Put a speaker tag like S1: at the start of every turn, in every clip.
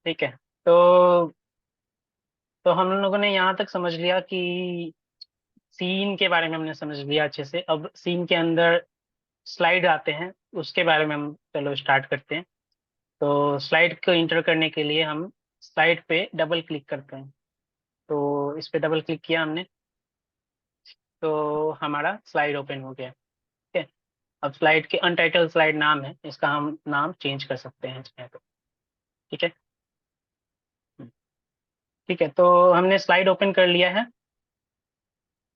S1: ठीक है। तो हम लोगों ने यहाँ तक समझ लिया कि सीन के बारे में हमने समझ लिया अच्छे से। अब सीन के अंदर स्लाइड आते हैं, उसके बारे में हम चलो स्टार्ट करते हैं। तो स्लाइड को इंटर करने के लिए हम स्लाइड पे डबल क्लिक करते हैं। तो इस पे डबल क्लिक किया हमने, तो हमारा स्लाइड ओपन हो गया। ठीक है। अब स्लाइड के अनटाइटल स्लाइड नाम है, इसका हम नाम चेंज कर सकते हैं चाहे तो। ठीक है। ठीक है, तो हमने स्लाइड ओपन कर लिया है।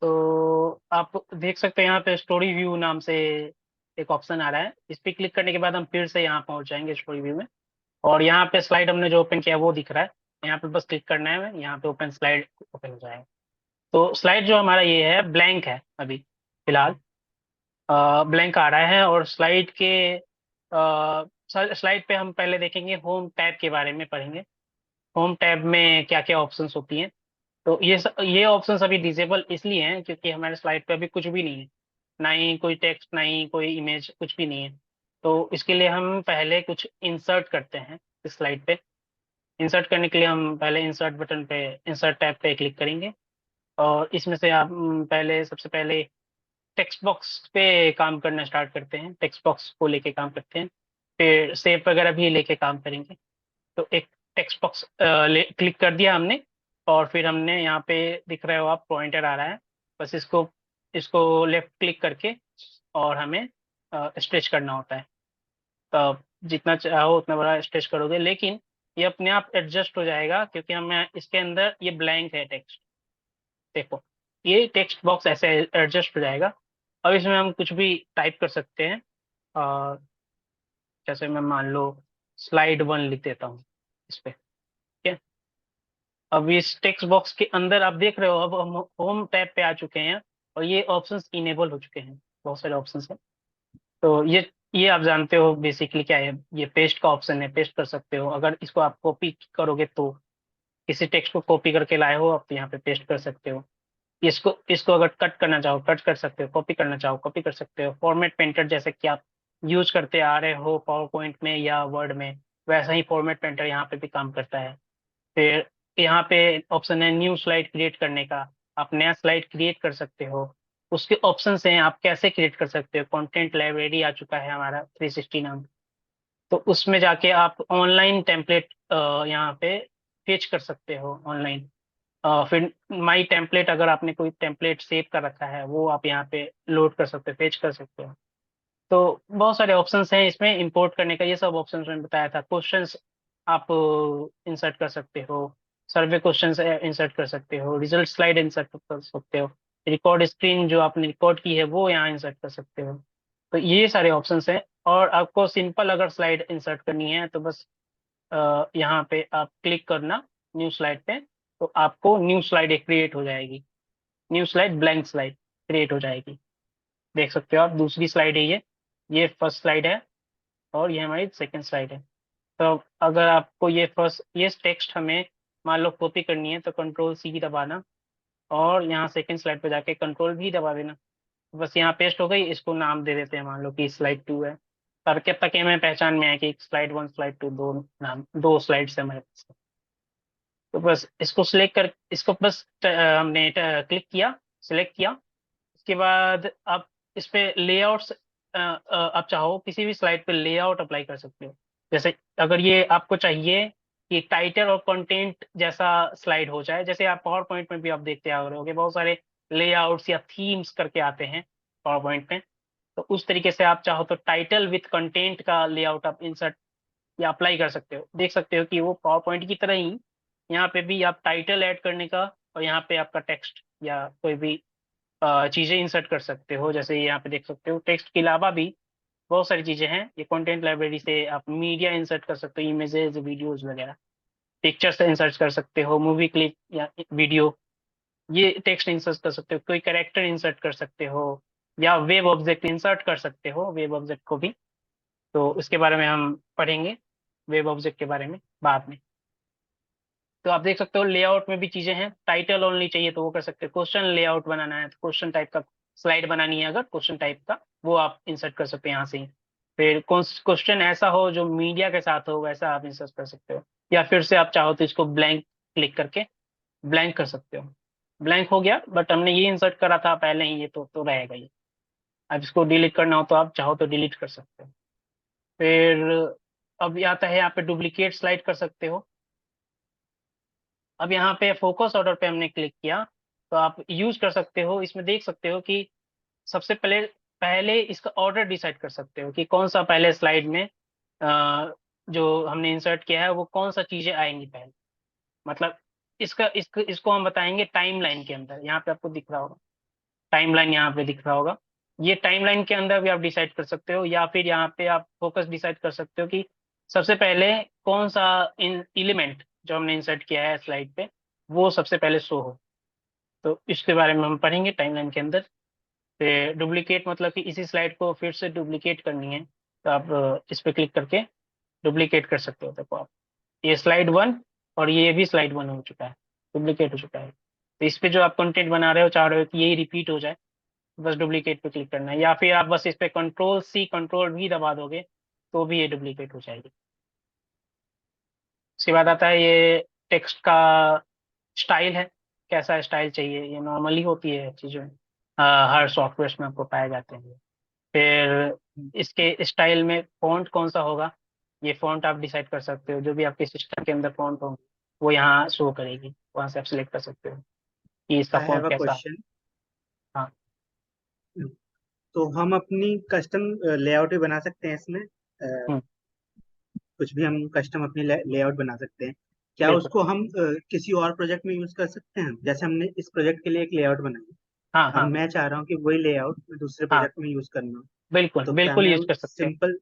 S1: तो आप देख सकते हैं यहाँ पे स्टोरी व्यू नाम से एक ऑप्शन आ रहा है। इस पे क्लिक करने के बाद हम फिर से यहाँ पहुंच जाएंगे स्टोरी व्यू में। और यहाँ पे स्लाइड हमने जो ओपन किया है वो दिख रहा है। यहाँ पे बस क्लिक करना है, यहाँ पे ओपन स्लाइड ओपन हो जाएगा। तो स्लाइड जो हमारा ये है ब्लैंक है अभी फिलहाल। ब्लैंक आ रहा है। और स्लाइड के स्लाइड पे हम पहले देखेंगे, होम टैब के बारे में पढ़ेंगे। होम टैब में क्या क्या ऑप्शंस होती हैं। तो ये ऑप्शंस अभी डिसेबल इसलिए हैं क्योंकि हमारे स्लाइड पे अभी कुछ भी नहीं है। ना ही कोई टेक्स्ट, ना ही कोई इमेज, कुछ भी नहीं है। तो इसके लिए हम पहले कुछ इंसर्ट करते हैं इस स्लाइड पे। इंसर्ट करने के लिए हम पहले इंसर्ट बटन पे, इंसर्ट टैब पे क्लिक करेंगे। और इसमें से आप पहले सबसे पहले टेक्स्ट बॉक्स पे काम करना स्टार्ट करते हैं, टेक्स्ट बॉक्स को लेके काम करते हैं। फिर सेव वगैरह भी लेके काम करेंगे। तो एक टेक्स्ट बॉक्स क्लिक कर दिया हमने। और फिर हमने यहाँ पे दिख रहे हो आप, पॉइंटर आ रहा है। बस इसको इसको लेफ्ट क्लिक करके और हमें स्ट्रेच करना होता है। तो आप जितना चाहो उतना बड़ा स्ट्रेच करोगे, लेकिन ये अपने आप एडजस्ट हो जाएगा क्योंकि हमें इसके अंदर ये ब्लैंक है टेक्स्ट। देखो, ये टेक्स्ट बॉक्स ऐसे एडजस्ट हो जाएगा। अब इसमें हम कुछ भी टाइप कर सकते हैं। अ, जैसे मैं मान लो स्लाइड 1 लिख देता हूँ इस पे। ठीक है। अब इस टेक्स्ट बॉक्स के अंदर आप देख रहे हो, अब हम होम टैब पे आ चुके हैं। और ये ऑप्शंस इनेबल हो चुके हैं, बहुत सारे ऑप्शंस हैं। तो ये आप जानते हो बेसिकली क्या है। ये पेस्ट का ऑप्शन है, पेस्ट कर सकते हो। अगर इसको आप कॉपी करोगे तो किसी टेक्स्ट को कॉपी करके लाए हो आप, तो यहाँ पे पेस्ट कर सकते हो। इसको इसको अगर कट करना चाहो कट कर सकते हो, कॉपी करना चाहो कॉपी कर सकते हो। फॉर्मेट पेंटर जैसे कि आप यूज करते आ रहे हो पावर पॉइंट में या वर्ड में, वैसा ही फॉर्मेट पेंटर यहाँ पे भी काम करता है। फिर यहाँ पे ऑप्शन है न्यू स्लाइड क्रिएट करने का। आप नया स्लाइड क्रिएट कर सकते हो। उसके ऑप्शंस हैं, आप कैसे क्रिएट कर सकते हो। कंटेंट लाइब्रेरी आ चुका है हमारा 360 नाम। तो उसमें जाके आप ऑनलाइन टेम्पलेट यहाँ पे फेच कर सकते हो ऑनलाइन। फिर माई टेम्पलेट, अगर आपने कोई टेम्पलेट सेव कर रखा है वो आप यहाँ पे लोड कर सकते हो, फेच कर सकते हो। तो बहुत सारे ऑप्शंस हैं इसमें इंपोर्ट करने का। ये सब ऑप्शंस मैंने बताया था। क्वेश्चंस आप इंसर्ट कर सकते हो, सर्वे क्वेश्चंस इंसर्ट कर सकते हो, रिजल्ट स्लाइड इंसर्ट कर सकते हो, रिकॉर्ड स्क्रीन जो आपने रिकॉर्ड की है वो यहाँ इंसर्ट कर सकते हो। तो ये सारे ऑप्शंस हैं। और आपको सिंपल अगर स्लाइड इंसर्ट करनी है तो बस यहाँ पे आप क्लिक करना न्यू स्लाइड पे। तो आपको न्यू स्लाइड एक क्रिएट हो जाएगी। New slide, blank slide create हो जाएगी। देख सकते हो आप, दूसरी स्लाइड है ये फर्स्ट स्लाइड है। और ये हमारी सेकंड स्लाइड है। तो अगर आपको ये टेक्स्ट हमें मान लो कॉपी करनी है तो कंट्रोल सी दबाना। और यहाँ सेकंड स्लाइड पे जाके कंट्रोल भी दबा देना। बस यहाँ पेस्ट हो गई। इसको नाम दे देते हैं, मान लो कि स्लाइड 2 है। तब के तक हमें पहचान में है कि स्लाइड 1 स्लाइड 2 दो नाम, दो स्लाइड्स है हमारे पास। तो बस इसको सिलेक्ट कर, इसको बस हमने क्लिक किया, सिलेक्ट किया। उसके बाद आप इस पे लेआउट्स, आप चाहो किसी भी स्लाइड पे लेआउट अप्लाई कर सकते हो। जैसे अगर ये आपको चाहिए कि टाइटल और कंटेंट जैसा स्लाइड हो जाए, जैसे आप पावर पॉइंट में भी आप देखते आ रहे होगे बहुत सारे लेआउट्स या थीम्स करके आते हैं पावर पॉइंट में। तो उस तरीके से आप चाहो तो टाइटल विथ कंटेंट का लेआउट आप इंसर्ट या अप्लाई कर सकते हो। देख सकते हो कि वो पावर पॉइंट की तरह ही यहाँ पे भी आप टाइटल ऐड करने का और यहाँ पे आपका टेक्स्ट या कोई भी चीजें इंसर्ट कर सकते हो। जैसे यहाँ पे देख सकते हो टेक्स्ट के अलावा भी बहुत सारी चीजें हैं। ये कंटेंट लाइब्रेरी से आप मीडिया इंसर्ट कर सकते हो, इमेजेस, वीडियोस वगैरह। पिक्चर्स इंसर्ट कर सकते हो, मूवी क्लिप या वीडियो। ये टेक्स्ट इंसर्ट कर सकते हो, कोई कैरेक्टर इंसर्ट कर सकते हो, या वेब ऑब्जेक्ट इंसर्ट कर सकते हो, वेब ऑब्जेक्ट को भी। तो उसके बारे में हम पढ़ेंगे, वेब ऑब्जेक्ट के बारे में बाद में। तो आप देख सकते हो लेआउट में भी चीजें हैं। टाइटल ओनली चाहिए तो वो कर सकते हो। क्वेश्चन लेआउट बनाना है तो क्वेश्चन टाइप का स्लाइड बनानी है अगर क्वेश्चन टाइप का, वो आप इंसर्ट कर सकते हो यहाँ से ही। फिर क्वेश्चन ऐसा हो जो मीडिया के साथ हो, वैसा आप इंसर्ट कर सकते हो। या फिर से आप चाहो तो इसको ब्लैंक क्लिक करके ब्लैंक कर सकते हो। ब्लैंक हो गया, बट हमने ये इंसर्ट करा था पहले ही, ये तो रहेगा ये। अब इसको डिलीट करना हो तो आप चाहो तो डिलीट कर सकते हो। फिर अब ये आता है, यहाँ पे डुप्लीकेट स्लाइड कर सकते हो। अब यहाँ पे फोकस ऑर्डर पे हमने क्लिक किया, तो आप यूज कर सकते हो, इसमें देख सकते हो कि सबसे पहले पहले इसका ऑर्डर डिसाइड कर सकते हो कि कौन सा पहले स्लाइड में जो हमने इंसर्ट किया है वो कौन सा चीजें आएंगी पहले। मतलब इसको हम बताएंगे टाइमलाइन के अंदर। यहाँ पे आपको दिख रहा होगा टाइमलाइन, यहाँ पे दिख रहा होगा। ये टाइमलाइन के अंदर भी आप डिसाइड कर सकते हो, या फिर यहाँ पे आप फोकस डिसाइड कर सकते हो कि सबसे पहले कौन सा इन एलिमेंट जो हमने इंसर्ट किया है स्लाइड पे वो सबसे पहले शो हो। तो इसके बारे में हम पढ़ेंगे टाइमलाइन के अंदर। फिर डुप्लीकेट मतलब कि इसी स्लाइड को फिर से डुप्लीकेट करनी है, तो आप इस पे क्लिक करके डुप्लीकेट कर सकते हो। देखो आप, ये स्लाइड 1 और ये भी स्लाइड 1 हो चुका है, डुप्लीकेट हो चुका है। तो इस पे जो आप कंटेंट बना रहे हो, चाह रहे हो कि यही रिपीट हो जाए, बस डुप्लीकेट पे क्लिक करना है, या फिर आप बस इस पे कंट्रोल C कंट्रोल V दबा दोगे तो भी ये डुप्लीकेट हो जाएगी। उसके बाद आता है ये टेक्स्ट का स्टाइल है, कैसा स्टाइल चाहिए। ये नॉर्मली होती है चीज़ों में, हर सॉफ्टवेयर में आपको पाए जाते हैं। फिर इसके स्टाइल में फॉन्ट कौन सा होगा, ये फॉन्ट आप डिसाइड कर सकते हो। जो भी आपके सिस्टम के अंदर फॉन्ट होंगे वो यहाँ शो करेगी, वहाँ से आप सिलेक्ट कर सकते हो कि इसका
S2: आई हैव
S1: फॉन्ट
S2: अ
S1: कैसा।
S2: क्वेश्चन।
S1: हाँ।
S2: तो हम अपनी कस्टम लेआउट भी बना सकते हैं इसमें?
S1: हम्म।
S2: कुछ भी हम कस्टम अपनी लेआउट बना सकते हैं? क्या
S1: बिल्कुल।
S2: उसको हम किसी और प्रोजेक्ट में यूज कर सकते हैं? जैसे हमने इस प्रोजेक्ट के लिए एक लेआउट बनाई,
S1: हाँ
S2: अब
S1: हाँ
S2: मैं चाह रहा हूँ कि वही लेआउट मैं दूसरे
S1: हाँ,
S2: प्रोजेक्ट में यूज करना,
S1: बिल्कुल
S2: तो क्या
S1: बिल्कुल
S2: मैं
S1: यूज कर सकते हो।
S2: सिंपल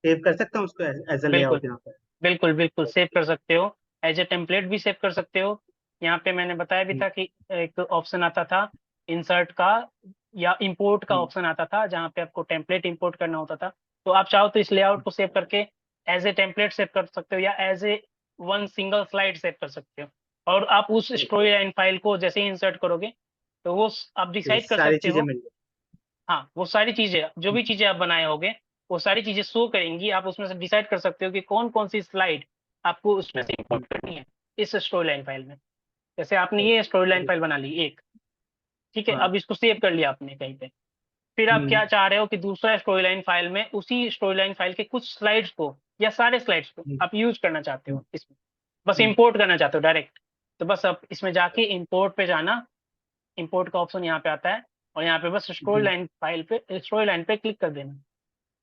S2: सेव कर सकता हूँ उसको एज अ
S1: बिल्कुल
S2: लेआउट यहाँ पर?
S1: बिल्कुल बिल्कुल सेव कर सकते हो, एज ए टेम्पलेट भी सेव कर सकते हो। यहाँ पे मैंने बताया भी
S2: हम्म,
S1: था कि एक ऑप्शन आता था इंसर्ट का या इंपोर्ट का
S2: हम्म,
S1: ऑप्शन आता था, जहाँ पे आपको टेम्पलेट इंपोर्ट करना होता था। तो आप चाहो तो इस लेआउट को सेव करके एज ए टेम्पलेट सेव कर सकते हो, या as a one single slide save कर सकते हो। और आप उस
S2: तो
S1: स्टोरी लाइन फाइल को जैसे ही इंसर्ट करोगे तो वो आप
S2: ये
S1: डिसाइड कर
S2: सारी
S1: सकते
S2: चीजें
S1: हो।
S2: मिल गई।
S1: हाँ, वो सारी चीजें, जो भी चीजें आप बनाए होगे वो सारी चीजें शो करेंगी। आप उसमें से डिसाइड कर सकते हो कि कौन कौन सी स्लाइड आपको उसमें से
S2: हम्म,
S1: इंपोर्ट करनी है इस स्टोरी लाइन फाइल में। जैसे आपने
S2: तो
S1: ये स्टोरी लाइन
S2: ये-
S1: फाइल बना ली एक, ठीक है,
S2: हाँ।
S1: अब इसको सेव कर लिया आपने कहीं पे। फिर आप
S2: हम्म,
S1: क्या चाह रहे हो कि दूसरा स्टोरी लाइन फाइल में उसी स्टोरी लाइन फाइल के कुछ स्लाइड्स को या सारे स्लाइड्स को
S2: हम्म,
S1: आप यूज करना चाहते
S2: हम्म,
S1: हो इसमें, बस
S2: हम्म,
S1: इंपोर्ट करना चाहते हो डायरेक्ट। तो बस आप इसमें जाके इंपोर्ट पे जाना, इंपोर्ट का ऑप्शन यहाँ पे आता है, और यहाँ पे बस
S2: हम्म,
S1: स्टोरी लाइन पे क्लिक कर देना।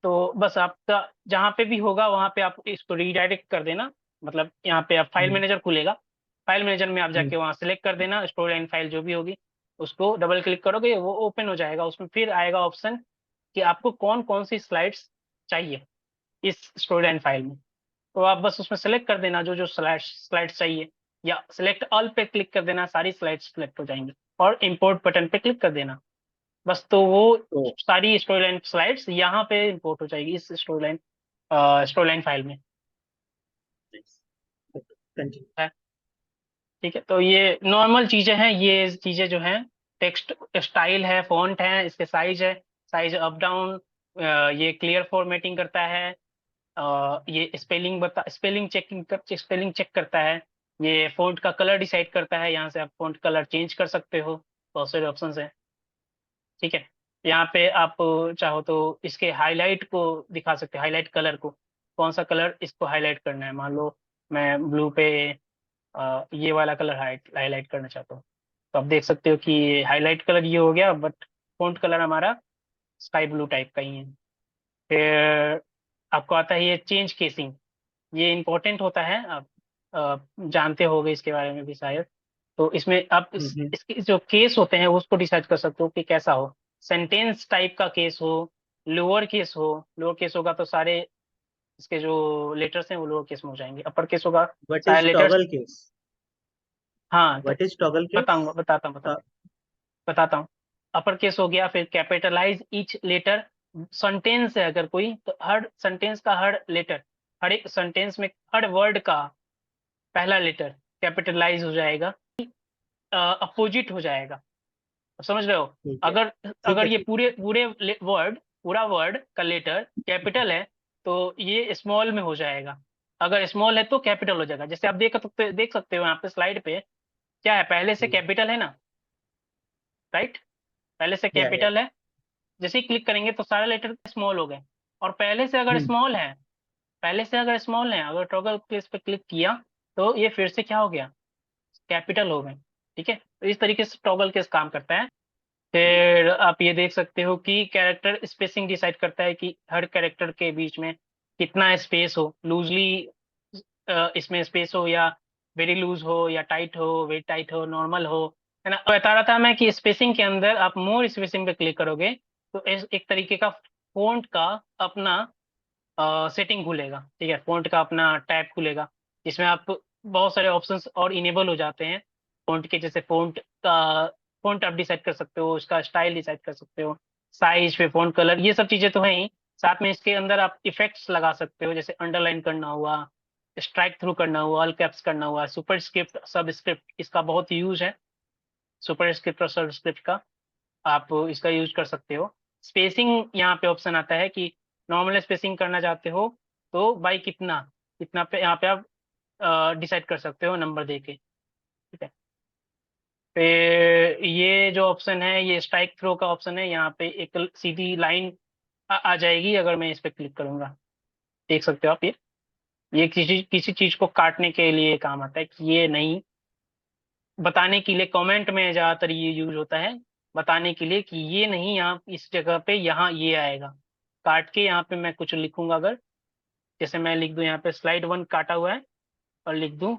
S1: तो बस आपका जहाँ पे भी होगा वहाँ पे आप इसको रीडायरेक्ट कर देना। मतलब यहाँ पे आप फाइल
S2: हम्म,
S1: मैनेजर खुलेगा, फाइल मैनेजर में आप
S2: हम्म,
S1: जाके वहाँ सेलेक्ट कर देना स्टोरी लाइन फाइल जो भी होगी, उसको डबल क्लिक करोगे वो ओपन हो जाएगा। उसमें फिर आएगा ऑप्शन कि आपको कौन कौन सी स्लाइड्स चाहिए इस स्टोरी लाइन फाइल में। तो आप बस उसमें सेलेक्ट कर देना जो जो स्लाइड्स चाहिए, या सिलेक्ट ऑल पे क्लिक कर देना, सारी स्लाइड्स सिलेक्ट हो जाएंगी, और इम्पोर्ट बटन पे क्लिक कर देना। बस तो वो
S2: तो
S1: सारी स्टोरी लाइन स्लाइड्स यहाँ पे इंपोर्ट हो जाएगी इस स्टोरी लाइन फाइल में।
S2: कंटिन्यू।
S1: है, ठीक है। तो ये नॉर्मल चीजें हैं, ये चीजें जो हैं टेक्स्ट स्टाइल है, फॉन्ट है, इसके साइज है, साइज अप डाउन, ये क्लियर फॉर्मेटिंग करता है, ये स्पेलिंग चेक करता है, ये फॉन्ट का कलर डिसाइड करता है। यहाँ से आप फॉन्ट कलर चेंज कर सकते हो, बहुत सारे ऑप्शन है, ठीक है। यहाँ पे आप चाहो तो इसके हाईलाइट को दिखा सकते हैं, हाईलाइट कलर को, कौन सा कलर इसको हाईलाइट करना है। मान लो मैं ब्लू पे ये वाला कलर हाईलाइट करना चाहता हूँ, तो आप देख सकते हो कि हाईलाइट कलर ये हो गया, बट फॉन्ट कलर हमारा स्काई ब्लू टाइप का ही है। फिर आपको आता है ये चेंज केसिंग, ये इम्पोर्टेंट होता है, आप जानते होंगे इसके बारे में भी शायद। तो इसमें आप इसके जो केस होते हैं उसको डिसाइड कर सकते हो कि कैसा हो, सेंटेंस टाइप का केस हो, लोअर केस हो। लोअर केस होगा तो सारे इसके जो लेटर्स हैं वो लोअर केस में हो जाएंगे, अपर केस होगा
S2: व्हाट
S1: सारे
S2: इज
S1: लेटर्स।
S2: Toggle case?
S1: हाँ, तो
S2: व्हाट इज टॉगल केस?
S1: बताऊंगा, बताता हूँ। अपर केस हो गया, फिर कैपिटलाइज ईच लेटर। सेंटेंस है अगर कोई, तो हर सेंटेंस का हर लेटर, हर एक सेंटेंस में हर वर्ड का पहला लेटर कैपिटलाइज हो जाएगा, अपोजिट हो जाएगा। समझ रहे हो?
S2: ठीक है,
S1: अगर
S2: ठीक
S1: अगर
S2: है,
S1: ये
S2: ठीक।
S1: पूरे पूरे वर्ड पूरा वर्ड का लेटर कैपिटल है तो ये स्मॉल में हो जाएगा। अगर स्मॉल है तो कैपिटल हो जाएगा। जैसे आप देख सकते हो यहाँ पे स्लाइड पे क्या है, पहले से कैपिटल है ना, राइट, पहले से
S2: या
S1: कैपिटल है। जैसे ही क्लिक करेंगे तो सारे लेटर स्मॉल हो गए। और पहले से अगर
S2: हम्म
S1: स्मॉल है, अगर टॉगल प्लेस पे क्लिक किया तो ये फिर से क्या हो गया, कैपिटल हो गए। ठीक है, तो इस तरीके से टॉगल केस काम करता है। फिर आप ये देख सकते हो कि कैरेक्टर स्पेसिंग डिसाइड करता है कि हर कैरेक्टर के बीच में कितना स्पेस हो, लूजली इसमें स्पेस हो, या वेरी लूज हो, या टाइट हो, वेरी टाइट हो, नॉर्मल हो, है ना। तो बता रहा था मैं कि स्पेसिंग के अंदर आप मोर स्पेसिंग पे क्लिक करोगे तो एक तरीके का फोंट का अपना सेटिंग खुलेगा। ठीक है, फोंट का अपना टैब खुलेगा जिसमें आप बहुत सारे ऑप्शंस और इनेबल हो जाते हैं फोंट के। जैसे फोंट आप डिसाइड कर सकते हो, उसका स्टाइल डिसाइड कर सकते हो, साइज पे फोंट कलर, ये सब चीजें तो है ही। साथ में इसके अंदर आप इफेक्ट्स लगा सकते हो, जैसे अंडरलाइन करना हुआ, स्ट्राइक थ्रू करना हुआ, ऑल कैप्स करना हुआ, सुपर स्क्रिप्ट, सब स्क्रिप्ट, इसका बहुत यूज है। सुपर स्क्रिप्ट और सब स्क्रिप्ट का आप इसका यूज कर सकते हो। स्पेसिंग यहाँ पे ऑप्शन आता है कि नॉर्मल स्पेसिंग करना चाहते हो तो बाई कितना, कितना पे यहाँ पे आप डिसाइड कर सकते हो नंबर दे के। ठीक है, फिर ये जो ऑप्शन है ये स्ट्राइक थ्रो का ऑप्शन है। यहाँ पे एक सीधी लाइन आ जाएगी अगर मैं इस पे क्लिक करूंगा। देख सकते हो आप ये किसी किसी चीज को काटने के लिए काम आता है कि ये नहीं, बताने के लिए कमेंट में ज्यादातर ये यूज होता है, बताने के लिए कि ये नहीं, यहाँ इस जगह पे यहाँ ये आएगा। काट के यहाँ पे मैं कुछ लिखूंगा अगर, जैसे मैं लिख दूं यहाँ पे स्लाइड 1 काटा हुआ है और लिख दूं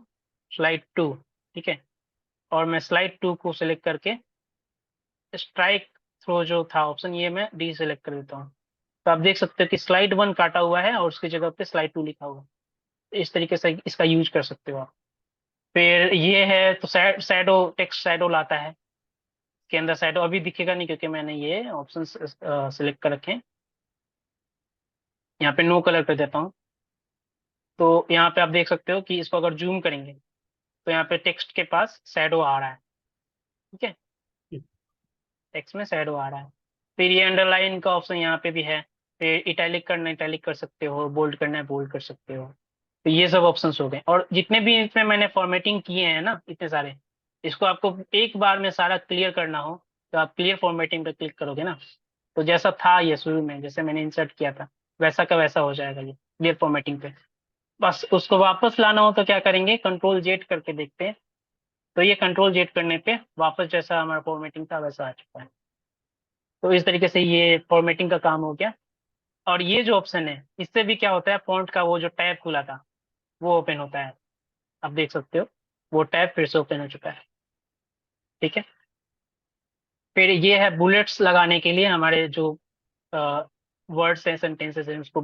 S1: स्लाइड 2। ठीक है, और मैं स्लाइड 2 को सिलेक्ट करके स्ट्राइक थ्रो जो था ऑप्शन ये मैं डी सेलेक्ट कर देता हूँ। तो आप देख सकते हो कि स्लाइड 1 काटा हुआ है और उसकी जगह पे स्लाइड 2 लिखा हुआ है। तो इस तरीके से इसका यूज कर सकते हो आप। फिर ये है तो शैडो, टेक्स्ट शैडो लाता है। के अंदर शैडो अभी दिखेगा नहीं क्योंकि मैंने ये ऑप्शन सिलेक्ट कर रखे हैं। यहाँ पे नो कलर कर देता हूँ। तो यहाँ पे आप देख सकते हो कि इसको अगर जूम करेंगे तो यहाँ पे टेक्स्ट के पास शैडो आ रहा है। ठीक है, टेक्स्ट में शैडो आ रहा है। फिर ये अंडरलाइन का ऑप्शन यहाँ पे भी है। फिर इटैलिक करना है इटैलिक कर सकते हो, बोल्ड करना है बोल्ड कर सकते हो। तो ये सब ऑप्शंस हो गए। और जितने भी इसमें मैंने फॉर्मेटिंग किए हैं ना इतने सारे, इसको आपको एक बार में सारा क्लियर करना हो तो आप क्लियर फॉर्मेटिंग पे क्लिक करोगे ना, तो जैसा था ये शुरू में जैसे मैंने इंसर्ट किया था वैसा का वैसा हो जाएगा ये क्लियर फॉर्मेटिंग पे। बस उसको वापस लाना हो तो क्या करेंगे, कंट्रोल Z करके देखते हैं। तो ये कंट्रोल Z करने पे वापस जैसा हमारा फॉर्मेटिंग था वैसा आ चुका है। तो इस तरीके से ये फॉर्मेटिंग का काम हो गया। और ये जो ऑप्शन है इससे भी क्या होता है, फॉन्ट का वो जो टैब खुला था वो ओपन होता है। आप देख सकते हो वो टैब फिर से ओपन हो चुका है। ठीक है, फिर ये है बुलेट्स लगाने के लिए, हमारे जो वर्ड्स हैं सेंटेंसेस हैं उसको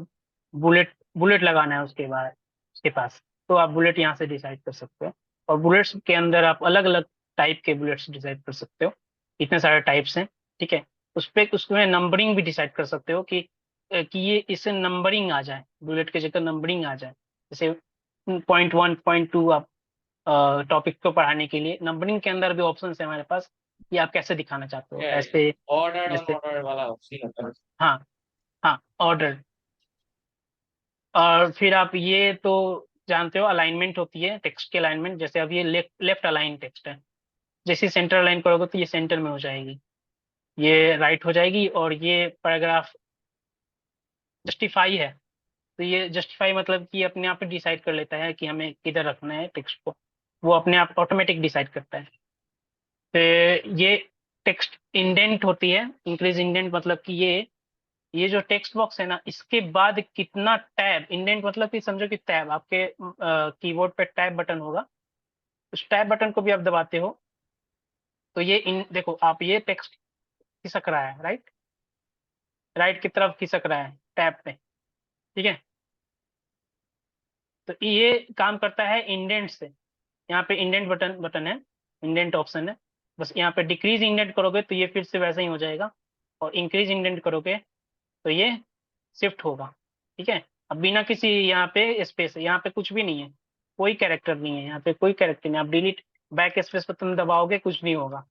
S1: बुलेट बुलेट लगाना है उसके बाद उसके पास। तो आप बुलेट यहाँ से डिसाइड कर सकते हो। और बुलेट्स के अंदर आप अलग अलग टाइप के बुलेट्स डिसाइड कर सकते हो, इतने सारे टाइप्स हैं। ठीक है, उस पे उसमें नंबरिंग भी डिसाइड कर सकते हो कि ये इससे नंबरिंग आ जाए, बुलेट की जगह नंबरिंग आ जाए। जैसे पॉइंट 1 पॉइंट 2 आप टॉपिक को पढ़ाने के लिए नंबरिंग के अंदर भी ऑप्शन है हमारे पास कि आप कैसे दिखाना चाहते हो ऐसे।
S2: ऑर्डर और
S1: जैसे
S2: ऑर्डर वाला ऑप्शन होता है।
S1: हाँ, हाँ ऑर्डर। और फिर आप ये तो जानते हो अलाइनमेंट होती है टेक्स्ट की अलाइनमेंट। जैसे अब ये लेफ्ट लेफ्ट अलाइन टेक्स्ट है, जैसे सेंटर अलाइन करोगे तो ये सेंटर में हो जाएगी, ये राइट हो जाएगी। और ये पैराग्राफ जस्टिफाई है, तो ये जस्टिफाई मतलब कि अपने आप डिसाइड कर लेता है कि हमें किधर रखना है टेक्स्ट को, वो अपने आप ऑटोमेटिक डिसाइड करता है। फिर ये टेक्स्ट इंडेंट होती है, इंक्रीज इंडेंट मतलब कि ये जो टेक्स्ट बॉक्स है ना इसके बाद कितना टैब, इंडेंट मतलब कि समझो कि टैब आपके कीबोर्ड पे टैब बटन होगा, उस टैब बटन को भी आप दबाते हो तो ये देखो आप ये टेक्स्ट खिसक रहा है, राइट, राइट की तरफ खिसक रहा है टैब पे। ठीक है, तो ये काम करता है इंडेंट से। यहाँ पे इंडेंट बटन बटन है, इंडेंट ऑप्शन है। बस यहाँ पे डिक्रीज इंडेंट करोगे तो ये फिर से वैसा ही हो जाएगा, और इंक्रीज इंडेंट करोगे तो ये शिफ्ट होगा। ठीक है, अब बिना किसी यहाँ पे स्पेस, यहाँ पे कुछ भी नहीं है, कोई कैरेक्टर नहीं है यहाँ पे, कोई कैरेक्टर नहीं। आप डिलीट बैक स्पेस पर तुम दबाओगे कुछ नहीं होगा,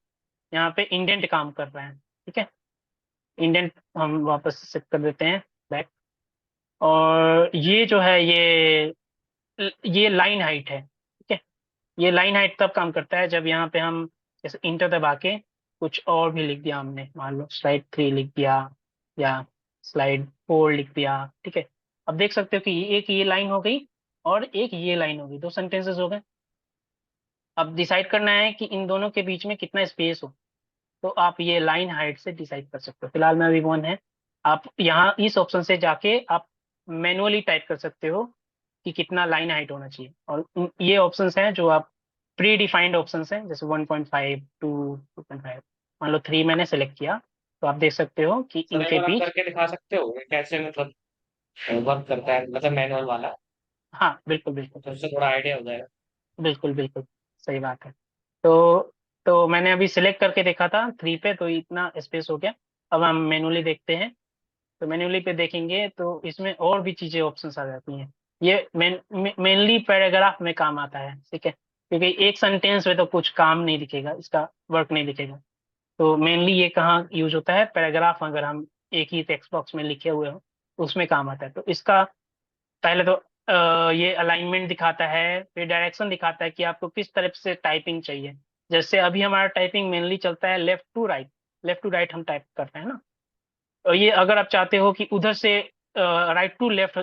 S1: यहाँ पे इंडेंट काम कर रहा है। ठीक है, इंडेंट हम वापस सेट कर देते हैं बैक। और ये जो है ये ये लाइन हाइट है, ठीक है। ये लाइन हाइट तब काम करता है जब यहाँ पे हम जैसे इंटर दबा के कुछ और भी लिख दिया हमने, मान लो स्लाइड 3 लिख दिया या स्लाइड 4 लिख दिया, ठीक है। अब देख सकते हो कि एक ये लाइन हो गई और एक ये लाइन हो गई, 2 सेंटेंसेस हो गए। अब डिसाइड करना है कि इन दोनों के बीच में कितना स्पेस हो, तो आप ये लाइन हाइट से डिसाइड कर सकते हो। फिलहाल में अभी 1 है। आप यहाँ इस ऑप्शन से जाके आप मैनुअली टाइप कर सकते हो कि कितना लाइन हाइट होना चाहिए, और ये ऑप्शंस हैं जो आप प्री डिफाइंड ऑप्शंस हैं, जैसे 1.5 2.5, मान लो 3 मैंने सेलेक्ट किया, तो आप देख सकते हो कि
S3: सर एक
S1: इनके
S3: बार आप
S1: बीच।
S3: करके दिखा सकते हो कि कैसे मतलब वर्क करता है, मतलब मैनुअल वाला,
S1: हाँ बिल्कुल बिल्कुल।
S3: तो उससे थोड़ा आइडिया हो जाएगा।
S1: बिल्कुल बिल्कुल सही बात है। तो मैंने अभी सिलेक्ट करके देखा था 3 पे, तो इतना स्पेस हो गया। अब हम मैनुअली देखते हैं। तो मैन्युअली पे देखेंगे तो इसमें और भी चीजें ऑप्शंस आ जाती हैं। ये मेनली पैराग्राफ में काम आता है, ठीक है, क्योंकि एक सेंटेंस में तो कुछ काम नहीं दिखेगा, इसका वर्क नहीं दिखेगा। तो मेनली ये कहाँ यूज होता है, पैराग्राफ अगर हम एक ही टेक्स्ट बॉक्स में लिखे हुए हो तो उसमें काम आता है। तो इसका पहले तो ये अलाइनमेंट दिखाता है, फिर डायरेक्शन दिखाता है कि आपको किस तरफ से टाइपिंग चाहिए। जैसे अभी हमारा टाइपिंग मेनली चलता है लेफ्ट टू राइट हम टाइप करते हैं ना। और ये अगर आप चाहते हो कि उधर से राइट टू लेफ्ट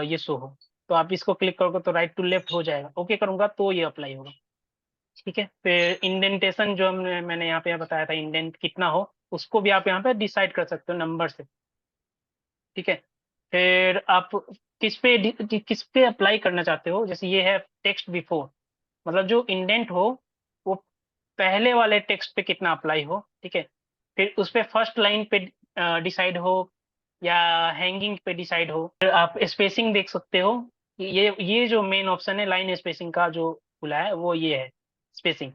S1: ये शो हो, तो आप इसको क्लिक करोगे तो राइट टू लेफ्ट हो जाएगा, ओके करूंगा तो ये अप्लाई होगा, ठीक है। फिर इंडेंटेशन जो मैंने यहाँ पे बताया था, इंडेंट कितना हो उसको भी आप यहाँ पे डिसाइड कर सकते हो नंबर से, ठीक है। फिर आप किस पे अप्लाई करना चाहते हो, जैसे ये है टेक्स्ट बिफोर, मतलब जो इंडेंट हो वो पहले वाले टेक्स्ट पे कितना अप्लाई हो, ठीक है। फिर उस पे फर्स्ट लाइन पे डिसाइड हो या हैंगिंग पे डिसाइड हो। फिर आप स्पेसिंग देख सकते हो कि ये जो मेन ऑप्शन है लाइन स्पेसिंग का जो खुला है वो ये है स्पेसिंग।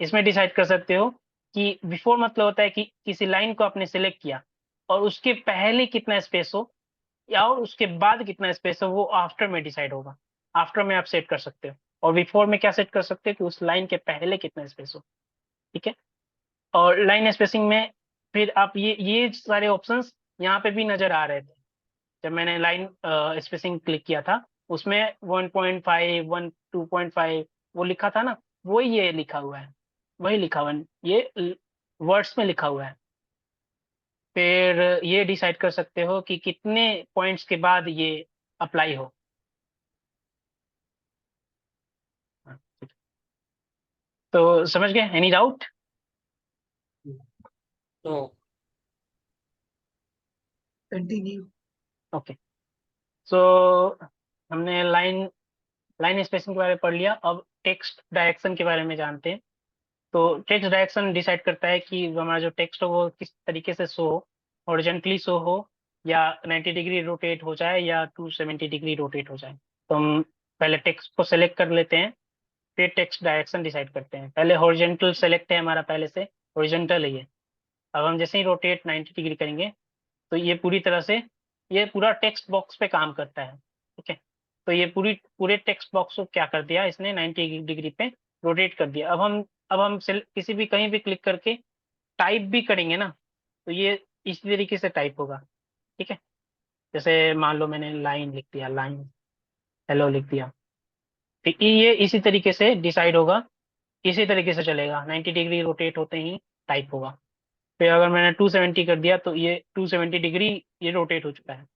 S1: इसमें डिसाइड कर सकते हो कि बिफोर मतलब होता है कि किसी लाइन को आपने सेलेक्ट किया और उसके पहले कितना स्पेस हो, या और उसके बाद कितना स्पेस हो वो आफ्टर में डिसाइड होगा। आफ्टर में आप सेट कर सकते हो, और बिफोर में क्या सेट कर सकते हो कि उस लाइन के पहले कितना स्पेस हो, ठीक है। और लाइन स्पेसिंग में फिर आप ये सारे ऑप्शंस यहाँ पे भी नजर आ रहे थे जब मैंने लाइन स्पेसिंग क्लिक किया था। उसमें 1.5 2.5 वो लिखा था ना, वही ये लिखा हुआ है, वही लिखा हुआ है, ये वर्ड्स में लिखा हुआ है। फिर ये डिसाइड कर सकते हो कि कितने पॉइंट्स के बाद ये अप्लाई हो। हाँ, ठीक है। तो समझ गए, एनी डाउट?
S3: तो
S2: कंटिन्यू।
S1: ओके। सो हमने लाइन लाइन स्पेसिंग के बारे में पढ़ लिया, अब टेक्स्ट डायरेक्शन के बारे में जानते हैं। तो टेक्स्ट डायरेक्शन डिसाइड करता है कि हमारा जो टेक्स्ट हो वो किस तरीके से शो हो, हॉरिजॉन्टली शो हो या 90 डिग्री रोटेट हो जाए या 270 डिग्री रोटेट हो जाए। तो हम पहले टेक्स्ट को सेलेक्ट कर लेते हैं, फिर टेक्स्ट डायरेक्शन डिसाइड करते हैं। पहले हॉरिजॉन्टल सेलेक्ट है हमारा, पहले से हॉरिजॉन्टल है ये। अब हम जैसे ही रोटेट 90 डिग्री करेंगे तो ये पूरी तरह से ये पूरा टेक्स्ट बॉक्स पे काम करता है, ठीक है। तो ये पूरे टेक्स्ट बॉक्स को क्या कर दिया इसने, 90 डिग्री पे रोटेट कर दिया। अब हम किसी भी कहीं भी क्लिक करके टाइप भी करेंगे ना, तो ये इस तरीके से टाइप होगा, ठीक है। जैसे मान लो मैंने लाइन लिख दिया, लाइन हेलो लिख दिया, ठीक है, ये इसी तरीके से डिसाइड होगा, इसी तरीके से चलेगा, 90 डिग्री रोटेट होते ही टाइप होगा। फिर अगर मैंने 270 कर दिया तो ये 270 डिग्री ये रोटेट हो चुका है।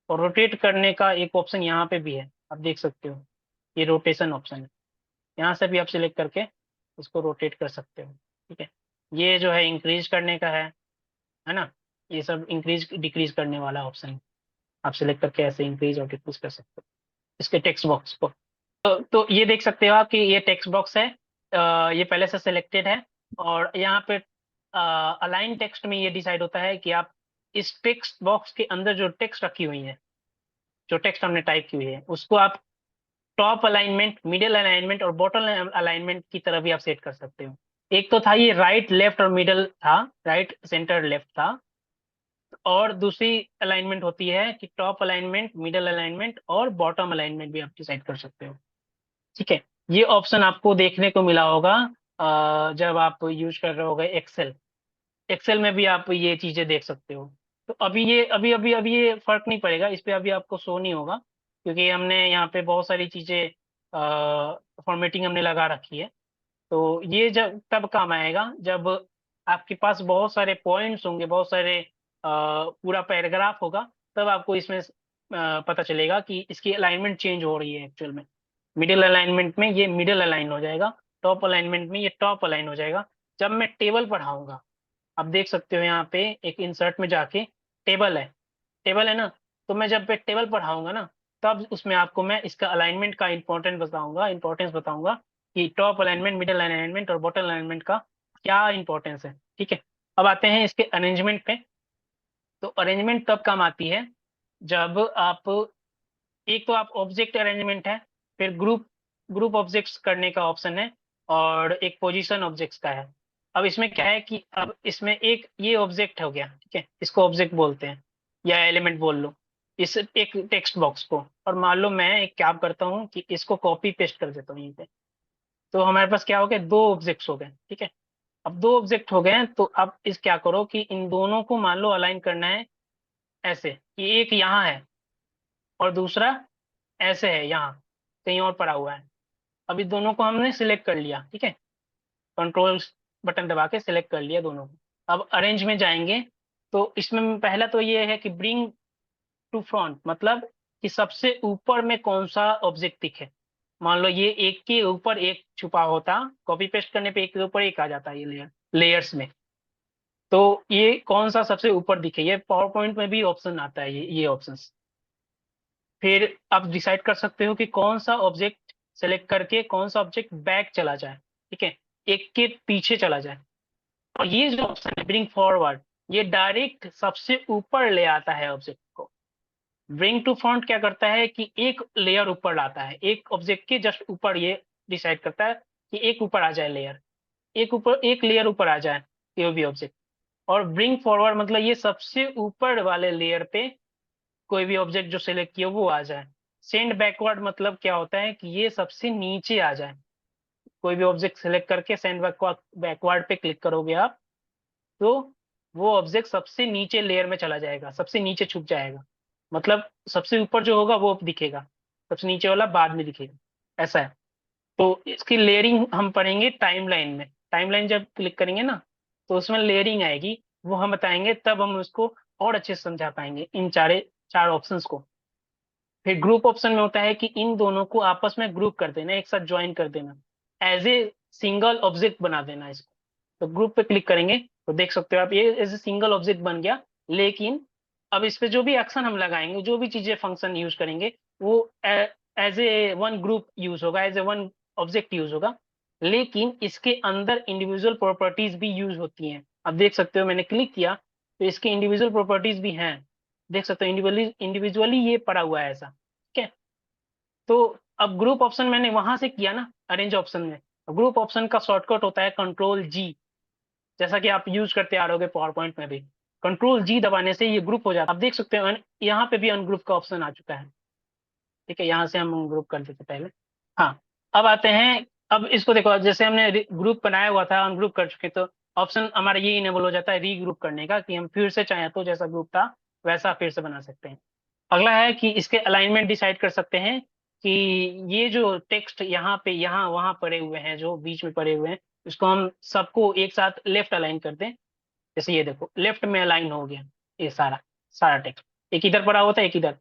S1: और रोटेट करने का एक ऑप्शन यहाँ पे भी है, आप देख सकते हो, ये रोटेशन ऑप्शन है। यहाँ से भी आप सिलेक्ट करके इसको रोटेट कर सकते हो, ठीक है। ये जो है इंक्रीज करने का है ना, ये सब इंक्रीज डिक्रीज करने वाला ऑप्शन है। आप सिलेक्ट करके ऐसे इंक्रीज और डिक्रीज कर सकते हो इसके टेक्स्ट बॉक्स को। तो ये देख सकते हो आप कि ये टेक्स्ट बॉक्स है, ये पहले से सिलेक्टेड है। और यहाँ पे अलाइन टेक्स्ट में ये डिसाइड होता है कि आप इस टेक्स्ट बॉक्स के अंदर जो टेक्स्ट रखी हुई है, जो टेक्स्ट हमने टाइप की हुई है, उसको आप टॉप अलाइनमेंट, मिडिल अलाइनमेंट और बॉटम अलाइनमेंट की तरह भी आप सेट कर सकते हो। एक तो था ये राइट लेफ्ट और मिडल था, राइट सेंटर लेफ्ट था। और दूसरी अलाइनमेंट होती है कि टॉप अलाइनमेंट, मिडल अलाइनमेंट और बॉटम अलाइनमेंट भी आप डिसाइड कर सकते हो, ठीक है। ये ऑप्शन आपको देखने को मिला होगा जब आप यूज कर रहे होगे एक्सेल। एक्सेल में भी आप ये चीजें देख सकते हो। तो अभी ये अभी ये फर्क नहीं पड़ेगा, इस पे अभी आपको शो नहीं होगा, क्योंकि हमने यहाँ पे बहुत सारी चीजें फॉर्मेटिंग हमने लगा रखी है। तो ये जब तब काम आएगा जब आपके पास बहुत सारे पॉइंट्स होंगे, बहुत सारे पूरा पैराग्राफ होगा, तब आपको इसमें पता चलेगा कि इसकी अलाइनमेंट चेंज हो रही है एक्चुअल में। मिडिल अलाइनमेंट में ये मिडिल अलाइन हो जाएगा, टॉप अलाइनमेंट में ये टॉप अलाइन हो जाएगा। जब मैं टेबल पढ़ाऊंगा, आप देख सकते हो यहाँ पे एक इंसर्ट में जाके टेबल है ना, तो मैं जब पे टेबल पढ़ाऊंगा ना, तब उसमें आपको मैं इसका अलाइनमेंट का इंपॉर्टेंस बताऊंगा कि टॉप अलाइनमेंट, मिडिल अलाइनमेंट और बॉटम अलाइनमेंट का क्या इंपॉर्टेंस है। ठीक है, अब आते हैं इसके अरेंजमेंट पे। तो अरेंजमेंट तब काम आती है जब आप, एक तो आप ऑब्जेक्ट अरेंजमेंट है, फिर ग्रुप ऑब्जेक्ट्स करने का ऑप्शन है, और एक पोजीशन ऑब्जेक्ट्स का है। अब इसमें क्या है कि अब इसमें एक ये ऑब्जेक्ट हो गया, ठीक है, इसको ऑब्जेक्ट बोलते हैं या एलिमेंट बोल लो, इस एक टेक्स्ट बॉक्स को। और मान लो मैं एक क्या करता हूँ कि इसको कॉपी पेस्ट कर देता हूँ यहीं पे, तो हमारे पास क्या हो गया, दो ऑब्जेक्ट्स हो गए। ठीक है, अब दो ऑब्जेक्ट हो गए हैं, तो अब इस क्या करो कि इन दोनों को मान लो अलाइन करना है ऐसे कि एक यहाँ है और दूसरा ऐसे है, यहाँ कहीं और पड़ा हुआ है। अभी दोनों को हमने सिलेक्ट कर लिया, ठीक है, कंट्रोल बटन दबा के सिलेक्ट कर लिया दोनों को। अब अरेंज में जाएंगे, तो इसमें पहला तो ये है कि ब्रिंग टू फ्रंट, मतलब कि सबसे ऊपर में कौन सा ऑब्जेक्ट दिखे। मान लो ये एक के ऊपर एक छुपा होता, कॉपी पेस्ट करने पे एक के ऊपर एक आ जाता है ये लेयर्स में, तो ये कौन सा सबसे ऊपर दिखे, ये पावर पॉइंट में भी ऑप्शन आता है, ये ऑप्शन। फिर आप डिसाइड कर सकते हो कि कौन सा ऑब्जेक्ट सेलेक्ट करके कौन सा ऑब्जेक्ट बैक चला जाए, ठीक है, एक के पीछे चला जाए। और ये जो ऑप्शन है ब्रिंग फॉरवर्ड, ये डायरेक्ट सबसे ऊपर ले आता है ऑब्जेक्ट को। ब्रिंग टू फ्रंट क्या करता है कि एक लेयर ऊपर लाता है, एक ऑब्जेक्ट के जस्ट ऊपर, ये डिसाइड करता है कि एक ऊपर आ जाए लेयर, एक लेयर ऊपर आ जाए कोई भी ऑब्जेक्ट। और ब्रिंग फॉरवर्ड मतलब ये सबसे ऊपर वाले लेयर पे कोई भी ऑब्जेक्ट जो सिलेक्ट किया वो आ जाए। सेंड बैकवर्ड मतलब क्या होता है कि ये सबसे नीचे आ जाए, कोई भी ऑब्जेक्ट सिलेक्ट करके सेंड बैकवर्ड पे क्लिक करोगे आप, तो वो ऑब्जेक्ट सबसे नीचे लेयर में चला जाएगा, सबसे नीचे छुप जाएगा। मतलब सबसे ऊपर जो होगा वो दिखेगा, सबसे नीचे वाला बाद में दिखेगा, ऐसा है। तो इसकी लेयरिंग हम पढ़ेंगे टाइमलाइन में। टाइमलाइन जब क्लिक करेंगे ना, तो उसमें लेयरिंग आएगी, वो हम बताएंगे, तब हम उसको और अच्छे से समझा पाएंगे इन चार ऑप्शंस को। फिर ग्रुप ऑप्शन में होता है कि इन दोनों को आपस में ग्रुप कर देना, एक साथ ज्वाइन कर देना, एज ए सिंगल ऑब्जेक्ट बना देना इसको। तो ग्रुप पे क्लिक करेंगे तो देख सकते हो आप, ये एज ए सिंगल ऑब्जेक्ट बन गया। लेकिन अब इस पे जो भी एक्शन हम लगाएंगे, जो भी चीजें फंक्शन यूज करेंगे, वो as a one group use होगा, as a one object use होगा। लेकिन इसके अंदर इंडिविजुअल प्रॉपर्टीज भी यूज होती हैं। अब देख सकते हो मैंने क्लिक किया तो इसके इंडिविजुअल प्रॉपर्टीज भी हैं, देख सकते हो इंडिविजुअली ये पड़ा हुआ है ऐसा। ठीक है, तो अब ग्रुप ऑप्शन मैंने वहां से किया ना अरेंज ऑप्शन में, ग्रुप ऑप्शन का शॉर्टकट होता है कंट्रोल जी, जैसा कि आप यूज करते आ रहोगे पावर पॉइंट में भी। कंट्रोल जी दबाने से ये ग्रुप हो जाता है। आप देख सकते हो यहाँ पे भी अनग्रुप का ऑप्शन आ चुका है। ठीक है, यहाँ से हम अनग्रुप कर देते पहले। हाँ, अब आते हैं, अब इसको देखो, जैसे हमने ग्रुप बनाया हुआ था, अनग्रुप कर चुके, तो ऑप्शन हमारा ये इनेबल हो जाता है रीग्रुप करने का, कि हम फिर से चाहे तो जैसा ग्रुप था वैसा फिर से बना सकते हैं। अगला है कि इसके अलाइनमेंट डिसाइड कर सकते हैं कि ये जो टेक्स्ट यहाँ पे यहाँ वहां पड़े हुए हैं, जो बीच में पड़े हुए हैं, इसको हम सबको एक साथ लेफ्ट अलाइन कर दें। जैसे ये देखो लेफ्ट में अलाइन हो गया, ये सारा सारा टेक्स्ट, एक इधर पड़ा हुआ था एक इधर।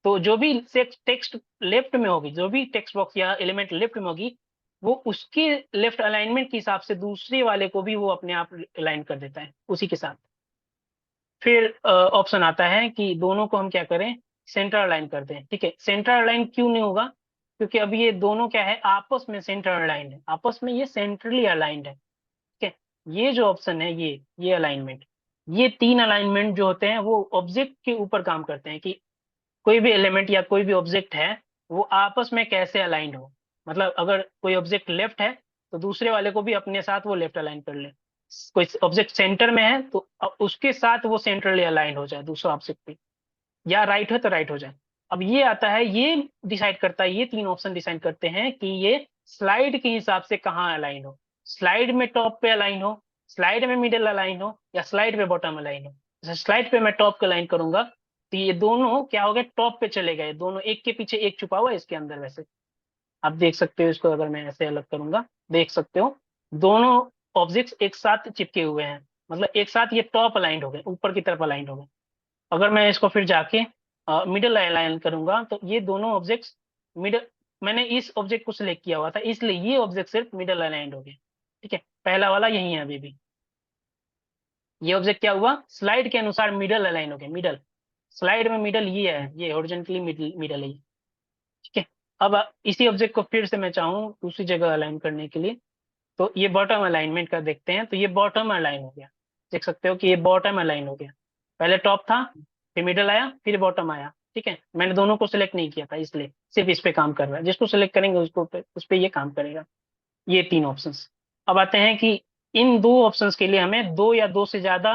S1: तो जो भी टेक्स्ट लेफ्ट में होगी, जो भी टेक्स्ट बॉक्स या एलिमेंट लेफ्ट में होगी, वो उसके लेफ्ट अलाइनमेंट के हिसाब से दूसरे वाले को भी वो अपने आप अलाइन कर देता है उसी के साथ। फिर ऑप्शन आता है कि दोनों को हम क्या करें, सेंटर अलाइन कर दें। ठीक है, सेंटर अलाइन क्यों नहीं होगा, क्योंकि अभी ये दोनों क्या है, आपस में सेंटर अलाइंड है, आपस में ये सेंट्रली अलाइंड है। ठीक है, ये जो ऑप्शन है, ये अलाइनमेंट, ये तीन अलाइनमेंट जो होते हैं वो ऑब्जेक्ट के ऊपर काम करते हैं कि कोई भी एलिमेंट या कोई भी ऑब्जेक्ट है वो आपस में कैसे अलाइंड हो। मतलब अगर कोई ऑब्जेक्ट लेफ्ट है तो दूसरे वाले को भी अपने साथ वो लेफ्ट अलाइन कर ले। कोई ऑब्जेक्ट सेंटर में है तो उसके साथ वो सेंट्रली अलाइंड हो जाए दूसरा ऑब्जेक्ट भी, या राइट है तो राइट हो जाए। अब ये आता है, ये डिसाइड करता है, ये तीन ऑप्शन डिसाइड करते हैं कि ये स्लाइड के हिसाब से कहाँ अलाइन हो। स्लाइड में टॉप पे अलाइन हो, स्लाइड में मिडिल अलाइन हो, या स्लाइड पे बॉटम अलाइन हो। जैसे स्लाइड पे मैं टॉप पे अलाइन करूंगा तो ये दोनों क्या हो गए, टॉप पे चले गए दोनों, एक के पीछे एक छुपा हुआ है इसके अंदर वैसे। आप देख सकते हो इसको, अगर मैं ऐसे अलग करूंगा देख सकते हो दोनों ऑब्जेक्ट्स एक साथ चिपके हुए हैं, मतलब एक साथ ये टॉप अलाइंड हो गए, ऊपर की तरफ अलाइंड हो गए। अगर मैं इसको फिर जाके मिडल अलाइन करूंगा तो ये दोनों ऑब्जेक्ट्स मिडल, मैंने इस ऑब्जेक्ट को सिलेक्ट किया हुआ था इसलिए ये ऑब्जेक्ट सिर्फ मिडल अलाइंड हो गए। ठीक है, पहला वाला यही है अभी भी। ये ऑब्जेक्ट क्या हुआ, स्लाइड के अनुसार मिडल अलाइन हो गया। मिडल, स्लाइड में मिडल ये है, ये हॉरिजॉन्टली मिडल मिडल है ये। ठीक है, अब इसी ऑब्जेक्ट को फिर से मैं चाहूँ दूसरी जगह अलाइन करने के लिए, तो ये बॉटम अलाइनमेंट का देखते हैं। तो ये बॉटम अलाइन हो गया, देख सकते हो कि ये बॉटम अलाइन हो गया। पहले टॉप था, फिर मिडल आया, फिर बॉटम आया। ठीक है, मैंने दोनों को सिलेक्ट नहीं किया था इसलिए सिर्फ इस पे काम कर रहा है। जिसको सिलेक्ट करेंगे उसको उस पे ये काम करेगा। ये तीन ऑप्शंस। अब आते हैं कि इन दो ऑप्शंस के लिए हमें दो या दो से ज्यादा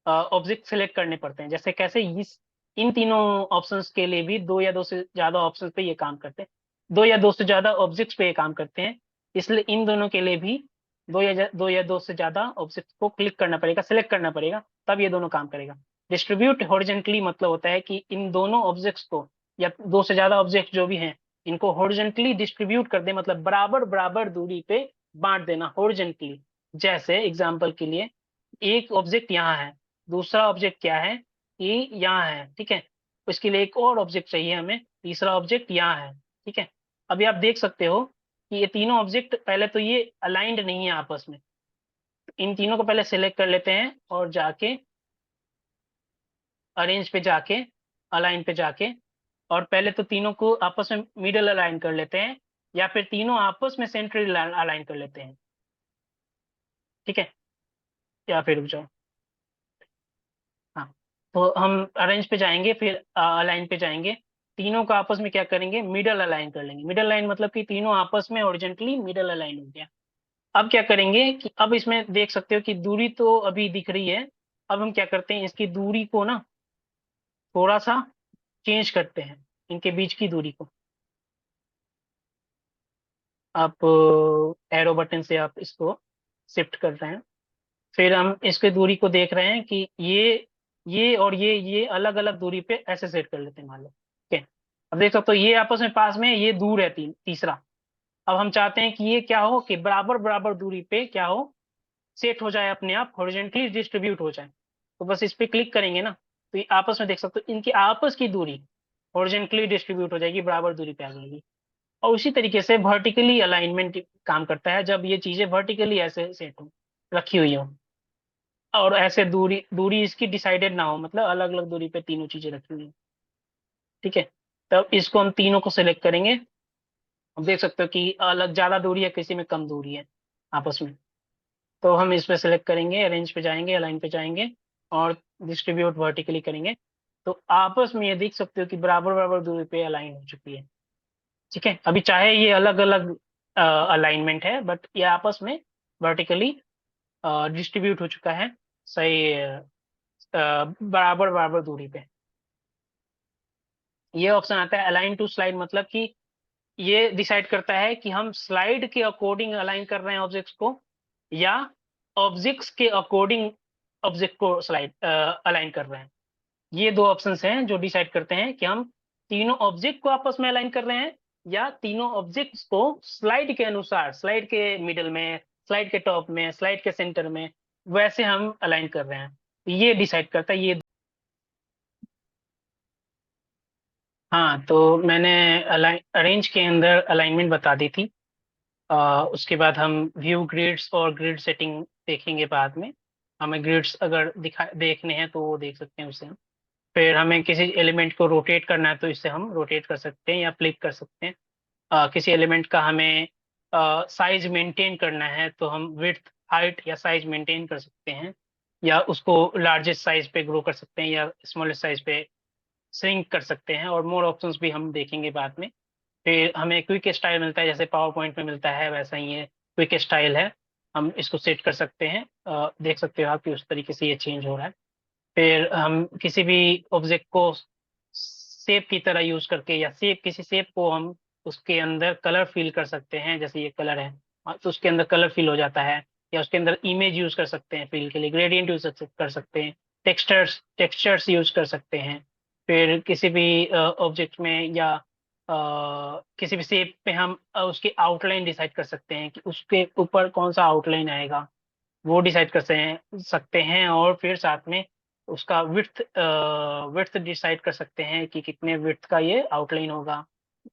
S1: ऑब्जेक्ट सिलेक्ट करने पड़ते हैं। जैसे कैसे, इस इन तीनों ऑप्शंस के लिए भी दो या दो से ज्यादा ऑप्शंस पे ये काम करते हैं, दो या दो से ज्यादा ऑब्जेक्ट्स पे ये काम करते हैं। इसलिए इन दोनों के लिए भी दो या दो से ज्यादा ऑब्जेक्ट को क्लिक करना पड़ेगा, सिलेक्ट करना पड़ेगा, तब ये दोनों काम करेगा। डिस्ट्रीब्यूट हॉरिजॉन्टली मतलब होता है कि इन दोनों ऑब्जेक्ट्स को या दो से ज्यादा ऑब्जेक्ट जो भी हैं इनको हॉरिजॉन्टली डिस्ट्रीब्यूट कर दे, मतलब बराबर बराबर दूरी पे बांट देना हॉरिजॉन्टली। जैसे एग्जांपल के लिए एक ऑब्जेक्ट यहाँ है, दूसरा ऑब्जेक्ट क्या है, ये यहाँ है। ठीक है, उसके लिए एक और ऑब्जेक्ट चाहिए हमें, तीसरा ऑब्जेक्ट यहाँ है। ठीक है, अभी आप देख सकते हो कि ये तीनों ऑब्जेक्ट पहले तो ये अलाइंड नहीं है आपस में। इन तीनों को पहले सिलेक्ट कर लेते हैं और जाके अरेंज पे जाके अलाइन पे जाके, और पहले तो तीनों को आपस में मिडल अलाइन कर लेते हैं, या फिर तीनों आपस में सेंट्रल अलाइन कर लेते हैं। ठीक है, या फिर रुक जाओ, हाँ। तो हम अरेंज पे जाएंगे, फिर अलाइन पे जाएंगे, तीनों को आपस में क्या करेंगे, मिडल अलाइन कर लेंगे। मिडल अलाइन मतलब कि तीनों आपस में ओरिजेंटली मिडल अलाइन हो गया। अब क्या करेंगे कि अब इसमें देख सकते हो कि दूरी तो अभी दिख रही है। अब हम क्या करते हैं, इसकी दूरी को ना थोड़ा सा चेंज करते हैं, इनके बीच की दूरी को। आप एरो बटन से आप इसको शिफ्ट कर रहे हैं, फिर हम इसके दूरी को देख रहे हैं कि ये और ये अलग अलग दूरी पे ऐसे सेट कर लेते हैं मान लो। ठीक है, अब देख सकते हो ये आपस में पास में है, ये दूर है तीसरा। अब हम चाहते हैं कि ये क्या हो कि बराबर बराबर दूरी पे क्या हो, सेट हो जाए, अपने आप हॉरिजॉन्टली डिस्ट्रीब्यूट हो जाए। तो बस इस पे क्लिक करेंगे ना, तो ये आपस में देख सकते हो इनकी आपस की दूरी हॉरिजॉन्टली डिस्ट्रीब्यूट हो जाएगी, बराबर दूरी पे आ जाएगी। और उसी तरीके से वर्टिकली अलाइनमेंट काम करता है, जब ये चीजें वर्टिकली ऐसे सेट हो, रखी हुई हो, और ऐसे दूरी दूरी इसकी डिसाइडेड ना हो, मतलब अलग अलग दूरी पे तीनों चीजें रखी हुई हैं। ठीक है, तब इसको हम तीनों को सिलेक्ट करेंगे। अब देख सकते हो कि अलग ज्यादा दूरी है, किसी में कम दूरी है आपस में। तो हम इस पे सिलेक्ट करेंगे, अरेंज पे जाएंगे, अलाइन पे जाएंगे, और डिस्ट्रीब्यूट वर्टिकली करेंगे। तो आपस में ये देख सकते हो कि बराबर बराबर दूरी पे अलाइन हो चुकी है। ठीक है, अभी चाहे ये अलग अलग अलाइनमेंट है, बट ये आपस में वर्टिकली डिस्ट्रीब्यूट हो चुका है, सही बराबर बराबर दूरी पे। ये ऑप्शन आता है अलाइन टू स्लाइड, मतलब कि ये डिसाइड करता है कि हम स्लाइड के अकॉर्डिंग अलाइन कर रहे हैं ऑब्जेक्ट्स को, या ऑब्जेक्ट्स के अकॉर्डिंग ऑब्जेक्ट को स्लाइड अलाइन कर रहे हैं। ये दो ऑप्शंस हैं जो डिसाइड करते हैं कि हम तीनों ऑब्जेक्ट को आपस में अलाइन कर रहे हैं, या तीनों ऑब्जेक्ट्स को स्लाइड के अनुसार, स्लाइड के मिडल में, स्लाइड के टॉप में, स्लाइड के सेंटर में, वैसे हम अलाइन कर रहे हैं। ये डिसाइड करता है ये। हाँ, तो मैंने अरेंज के अंदर अलाइनमेंट बता दी थी। उसके बाद हम व्यू ग्रिड्स और ग्रिड सेटिंग देखेंगे बाद में। हमें ग्रिड्स अगर देखने हैं तो वो देख सकते हैं उसे हम। फिर हमें किसी एलिमेंट को रोटेट करना है तो इससे हम रोटेट कर सकते हैं या फ्लिप कर सकते हैं। किसी एलिमेंट का हमें साइज मेंटेन करना है तो हम विड्थ, हाइट या साइज मेंटेन कर सकते हैं, या उसको लार्जेस्ट साइज पे ग्रो कर सकते हैं या स्मॉलेस्ट साइज पे श्रिंक कर सकते हैं, और मोर ऑप्शंस भी हम देखेंगे बाद में। फिर हमें क्विक स्टाइल मिलता है, जैसे पावर पॉइंट में मिलता है वैसा ही ये क्विक स्टाइल है, हम इसको सेट कर सकते हैं। देख सकते हो आप कि उस तरीके से ये चेंज हो रहा है। फिर हम किसी भी ऑब्जेक्ट को शेप की तरह यूज करके, या किसी शेप को हम उसके अंदर कलर फिल कर सकते हैं, जैसे ये कलर है, तो उसके अंदर कलर फिल हो जाता है। या उसके अंदर इमेज यूज कर सकते हैं फिल के लिए, ग्रेडियंट यूज कर सकते हैं, टेक्सचर्स यूज कर सकते हैं। फिर किसी भी ऑब्जेक्ट में या किसी भी शेप पे हम उसकी आउटलाइन डिसाइड कर सकते हैं कि उसके ऊपर कौन सा आउटलाइन आएगा, वो डिसाइड कर सकते हैं। और फिर साथ में उसका विड्थ डिसाइड कर सकते हैं कि कितने विड्थ का ये आउटलाइन होगा,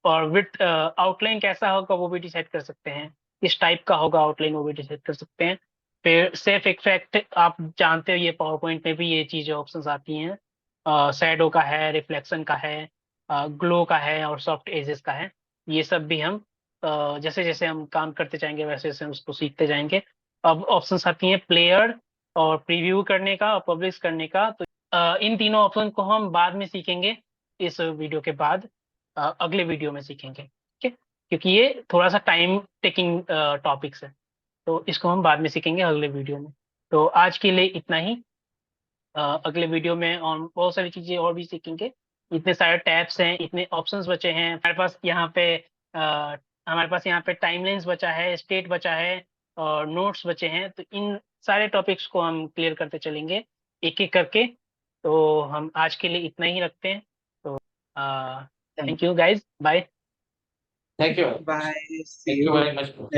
S1: और विड्थ आउटलाइन कैसा होगा वो भी डिसाइड कर सकते हैं, किस टाइप का होगा आउटलाइन वो भी डिसाइड कर सकते हैं। फिर सेफ इफेक्ट आप जानते हो, ये पावर पॉइंट में भी ये चीजें ऑप्शंस आती हैं। शैडो का है, रिफ्लेक्शन का है, ग्लो का है और सॉफ्ट एजेस का है। ये सब भी हम जैसे जैसे हम काम करते जाएंगे वैसे वैसे हम उसको सीखते जाएंगे। अब ऑप्शंस आती हैं प्लेयर और प्रीव्यू करने का और पब्लिश करने का। तो इन तीनों ऑप्शन को हम बाद में सीखेंगे, इस वीडियो के बाद अगले वीडियो में सीखेंगे, ठीक है, क्योंकि ये थोड़ा सा टाइम टेकिंग टॉपिक्स है, तो इसको हम बाद में सीखेंगे अगले वीडियो में। तो आज के लिए इतना ही। अगले वीडियो में और बहुत सारी चीजें और भी सीखेंगे। इतने सारे टैब्स हैं, इतने ऑप्शंस बचे हैं हमारे पास यहाँ पे टाइमलाइंस बचा है, स्टेट बचा है और नोट्स बचे हैं। तो इन सारे टॉपिक्स को हम क्लियर करते चलेंगे एक एक करके। तो हम आज के लिए इतना ही रखते हैं। तो thank you guys, bye.
S3: Thank you
S2: bye, see
S3: thank you
S2: you.
S3: Very much.